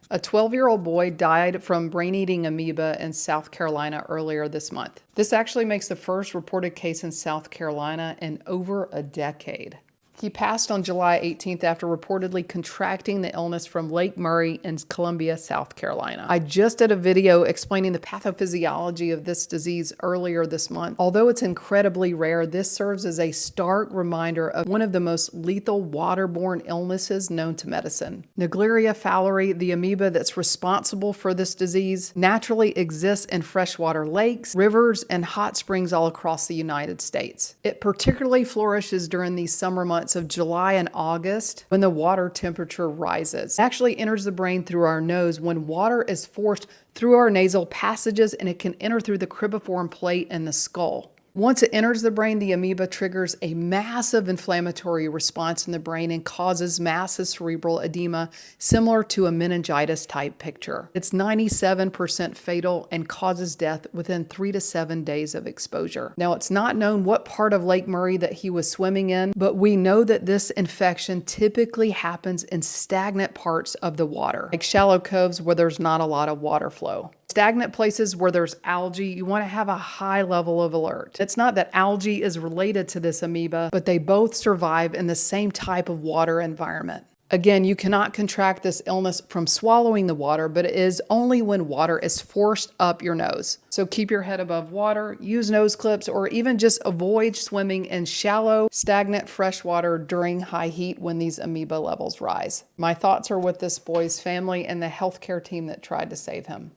A 12-year-old boy died from brain-eating amoeba in South Carolina earlier this month. This actually makes the first reported case in South Carolina in over a decade. He passed on July 18th after reportedly contracting the illness from Lake Murray in Columbia, South Carolina. I just did a video explaining the pathophysiology of this disease earlier this month. Although it's incredibly rare, this serves as a stark reminder of one of the most lethal waterborne illnesses known to medicine. Naegleria fowleri, the amoeba that's responsible for this disease, naturally exists in freshwater lakes, rivers, and hot springs all across the United States. It particularly flourishes during these summer months of July and August when the water temperature rises. It actually enters the brain through our nose when water is forced through our nasal passages, and it can enter through the cribriform plate in the skull. Once it enters the brain, the amoeba triggers a massive inflammatory response in the brain and causes massive cerebral edema, similar to a meningitis type picture. It's 97% fatal and causes death within 3 to 7 days of exposure. Now, it's not known what part of Lake Murray that he was swimming in, but we know that this infection typically happens in stagnant parts of the water, like shallow coves where there's not a lot of water flow. Stagnant places where there's algae, you want to have a high level of alert. It's not that algae is related to this amoeba, but they both survive in the same type of water environment. Again, you cannot contract this illness from swallowing the water, but it is only when water is forced up your nose. So keep your head above water, use nose clips, or even just avoid swimming in shallow, stagnant fresh water during high heat when these amoeba levels rise. My thoughts are with this boy's family and the healthcare team that tried to save him.